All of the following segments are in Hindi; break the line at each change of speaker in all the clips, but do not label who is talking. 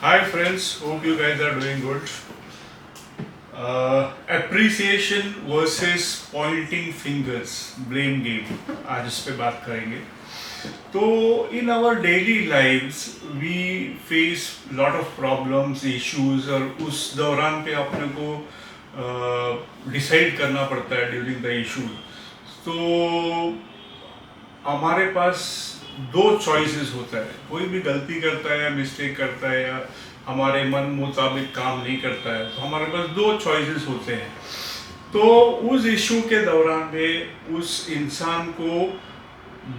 Hi friends, hope you guys are doing good. Appreciation versus pointing fingers, blame game. आज इस पे बात करेंगे. तो in our daily lives we face lot of problems, issues और उस दौरान पे अपने को डिसाइड करना पड़ता है ड्यूरिंग द इशू. तो हमारे पास दो चॉइसेस होता है. कोई भी गलती करता है या मिस्टेक करता है या हमारे मन मुताबिक काम नहीं करता है, तो हमारे पास दो चॉइसेस होते हैं. तो उस इशू के दौरान में उस इंसान को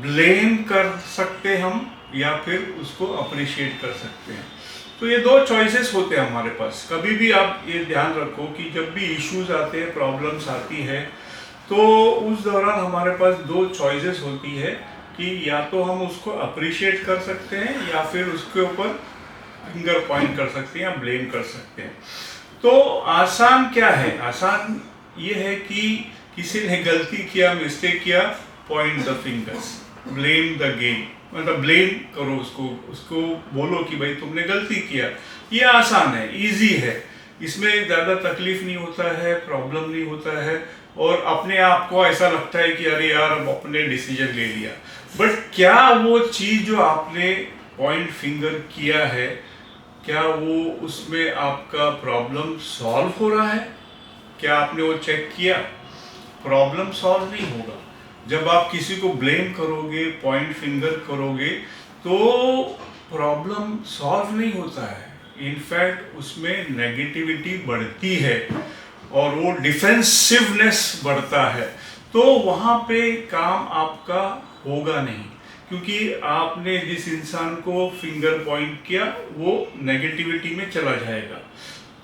ब्लेम कर सकते हम या फिर उसको अप्रिशिएट कर सकते हैं. तो ये दो चॉइसेस होते हैं हमारे पास. कभी भी आप ये ध्यान रखो कि जब भी इश्यूज आते हैं, प्रॉब्लम्स आती है, तो उस दौरान हमारे पास दो चॉइसेस होती है कि या तो हम उसको अप्रिशिएट कर सकते हैं या फिर उसके ऊपर फिंगर पॉइंट कर सकते हैं या ब्लेम कर सकते हैं. तो आसान क्या है? आसान ये है कि किसी ने गलती किया, मिस्टेक किया, point the fingers, blame the game. मतलब ब्लेम करो उसको बोलो कि भाई तुमने गलती किया. ये आसान है, इजी है, इसमें ज़्यादा तकलीफ नहीं होता है, प्रॉब्लम नहीं होता है और अपने आप को ऐसा लगता है कि अरे यार अब अपने डिसीजन ले लिया. बट क्या वो चीज़ जो आपने पॉइंट फिंगर किया है, क्या वो उसमें आपका प्रॉब्लम सॉल्व हो रहा है? क्या आपने वो चेक किया? प्रॉब्लम सॉल्व नहीं होगा. जब आप किसी को ब्लेम करोगे, पॉइंट फिंगर करोगे, तो प्रॉब्लम सॉल्व नहीं होता है. इनफैक्ट उसमें नेगेटिविटी बढ़ती है और वो डिफेंसिवनेस बढ़ता है. तो वहाँ पे काम आपका होगा नहीं, क्योंकि आपने जिस इंसान को फिंगर पॉइंट किया वो नेगेटिविटी में चला जाएगा,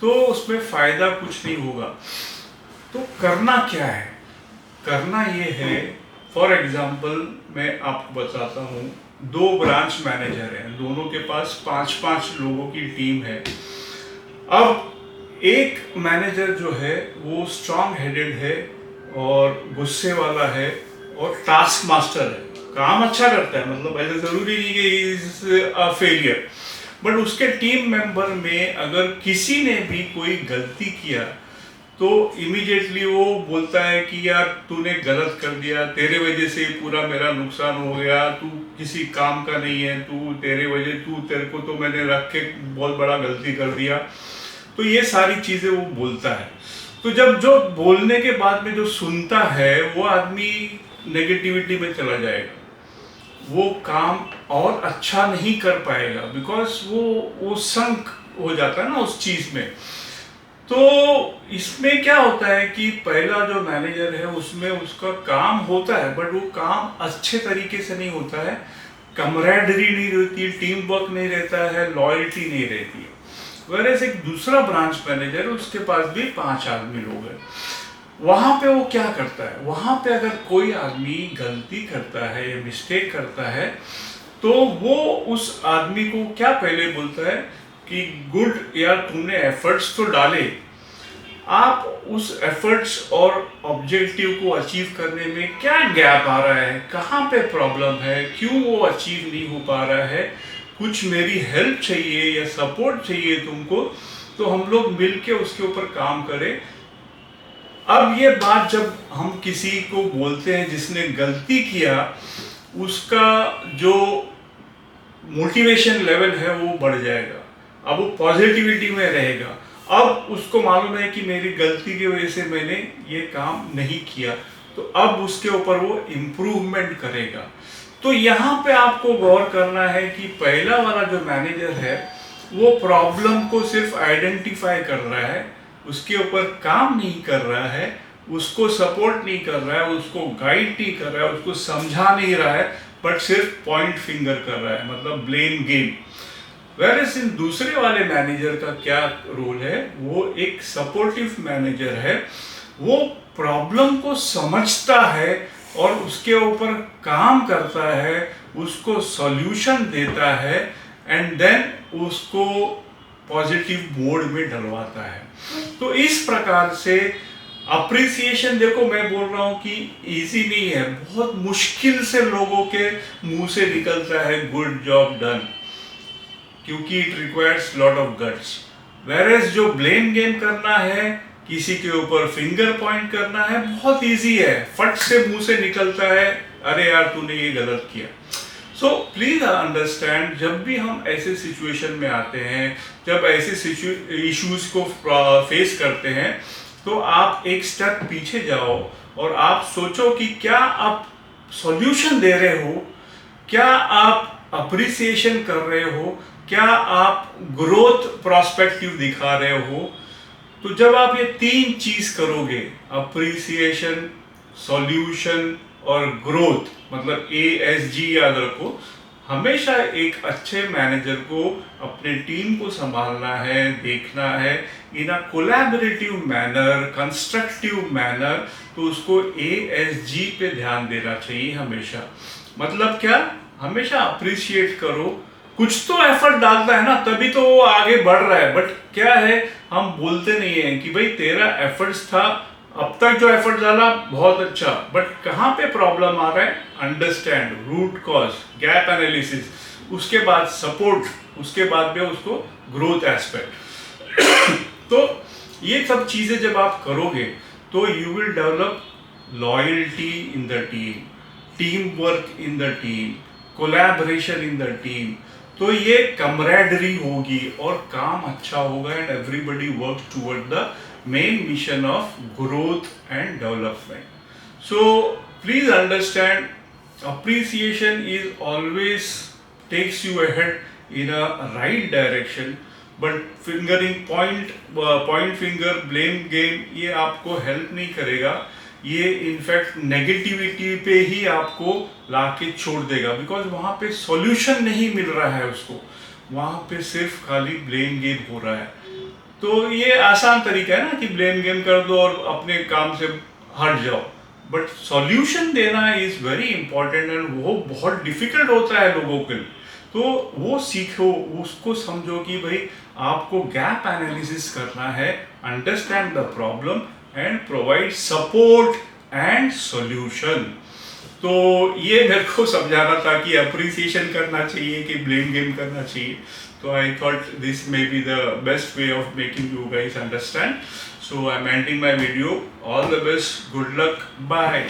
तो उसमें फ़ायदा कुछ नहीं होगा. तो करना क्या है? करना ये है, फॉर एग्जाम्पल मैं आपको बताता हूँ. दो ब्रांच मैनेजर हैं, दोनों के पास 5-5 लोगों की टीम है. अब एक मैनेजर जो है वो स्ट्रांग हेडेड है और गुस्से वाला है और टास्क मास्टर है, काम अच्छा करता है, मतलब ऐसा जरूरी नहीं कि इज अ फेलियर. बट उसके टीम मेंबर में अगर किसी ने भी कोई गलती किया तो इमीडिएटली वो बोलता है कि यार तूने गलत कर दिया, तेरे वजह से पूरा मेरा नुकसान हो गया, तू किसी काम का नहीं है, तेरे को तो मैंने रख के बहुत बड़ा गलती कर दिया. तो ये सारी चीज़ें वो बोलता है. तो जब जो बोलने के बाद में जो सुनता है वो आदमी नेगेटिविटी में चला जाएगा, वो काम और अच्छा नहीं कर पाएगा, बिकॉज वो संक हो जाता है ना उस चीज़ में. तो इसमें क्या होता है कि पहला जो मैनेजर है उसमें उसका काम होता है, बट वो काम अच्छे तरीके से नहीं होता है, कमरेडरी नहीं रहती, टीम वर्क नहीं रहता है, लॉयल्टी नहीं रहती है. वैसे एक दूसरा ब्रांच मैनेजर, उसके पास भी 5 आदमी लोग हैं. वहाँ पे वो क्या करता है, वहाँ पे अगर कोई आदमी गलती करता है या मिस्टेक करता है, तो वो उस आदमी को क्या पहले बोलता है कि गुड यार तुमने एफर्ट्स तो डाले, आप उस एफर्ट्स और ऑब्जेक्टिव को अचीव करने में क्या गैप आ रहा है, कहाँ पे प्रॉब्लम है, क्यों वो अचीव नहीं हो पा रहा है, कुछ मेरी हेल्प चाहिए या सपोर्ट चाहिए तुमको, तो हम लोग मिलके उसके ऊपर काम करें. अब ये बात जब हम किसी को बोलते हैं जिसने गलती किया, उसका जो मोटिवेशन लेवल है वो बढ़ जाएगा. अब वो पॉजिटिविटी में रहेगा. अब उसको मालूम है कि मेरी गलती की वजह से मैंने ये काम नहीं किया, तो अब उसके ऊपर वो इम्प्रूवमेंट करेगा. तो यहाँ पे आपको गौर करना है कि पहला वाला जो मैनेजर है वो प्रॉब्लम को सिर्फ आइडेंटिफाई कर रहा है, उसके ऊपर काम नहीं कर रहा है, उसको सपोर्ट नहीं कर रहा है, उसको गाइड नहीं कर रहा है, उसको समझा नहीं रहा है, बट सिर्फ पॉइंट फिंगर कर रहा है, मतलब ब्लेम गेम. वेरएस इन दूसरे वाले मैनेजर का क्या रोल है, वो एक सपोर्टिव मैनेजर है. वो प्रॉब्लम को समझता है और उसके ऊपर काम करता है, उसको सॉल्यूशन देता है एंड देन उसको पॉजिटिव मोड में डलवाता है. तो इस प्रकार से अप्रिसिएशन, देखो मैं बोल रहा हूँ कि इजी नहीं है, बहुत मुश्किल से लोगों के मुंह से निकलता है गुड जॉब डन. क्योंकि it requires lot of guts. Whereas जो ब्लेम गेम करना है, किसी के ऊपर फिंगर पॉइंट करना है, बहुत इजी है, फट से मुंह से निकलता है, अरे यार तूने ये गलत किया। सो प्लीज अंडरस्टैंड, जब भी हम ऐसे सिचुएशन में आते हैं, जब ऐसे इश्यूज को फेस करते हैं, तो आप एक स्टेप पीछे जाओ और आप सोचो कि क्या आप सॉल्यूशन दे रहे हो, क्या आप अप्रिसिएशन कर रहे हो, क्या आप ग्रोथ प्रोस्पेक्टिव दिखा रहे हो। तो जब आप ये तीन चीज करोगे, अप्रिसिएशन, सॉल्यूशन और ग्रोथ, मतलब ASG याद रखो, हमेशा एक अच्छे मैनेजर को अपने टीम को संभालना है, देखना है in a collaborative manner, constructive manner, तो उसको ASG पे ध्यान देना चाहिए हमेशा। मतलब क्या, हमेशा अप्रिशिएट करो, कुछ तो एफर्ट डालता है ना, तभी तो वो आगे बढ़ रहा है। बट क्या है, हम बोलते नहीं है कि भाई तेरा एफर्ट्स था, अब तक जो एफर्ट डाला बहुत अच्छा, बट कहाँ पे प्रॉब्लम आ रहा है, understand, root cause, gap analysis, उसके बाद सपोर्ट, उसके बाद में उसको ग्रोथ एस्पेक्ट। तो ये सब चीजें जब आप करोगे तो you will develop loyalty in the team, team work in the team, collaboration in the team. तो ये कमरेडरी होगी और काम अच्छा होगा and everybody work toward the main mission of growth and development. So please understand, appreciation is always takes you ahead in a right direction, but fingering point finger blame game ये आपको help नहीं करेगा, ये इनफैक्ट नेगेटिविटी पे ही आपको लाके छोड़ देगा, बिकॉज वहाँ पे सॉल्यूशन नहीं मिल रहा है उसको, वहाँ पे सिर्फ खाली ब्लेम गेम हो रहा है। तो ये आसान तरीका है ना कि ब्लेम गेम कर दो और अपने काम से हट जाओ, बट सॉल्यूशन देना इज वेरी इंपॉर्टेंट एंड वो बहुत डिफिकल्ट होता है लोगों के लिए। तो वो सीखो, उसको समझो कि भाई आपको गैप एनालिसिस करना है, understand the problem and provide support and solution. तो ये मेरे को समझाना था कि अप्रिसिएशन करना चाहिए कि ब्लेम गेम करना चाहिए। So I thought this may be the best way of making you guys understand. So I'm ending my video. All the best. Good luck. Bye.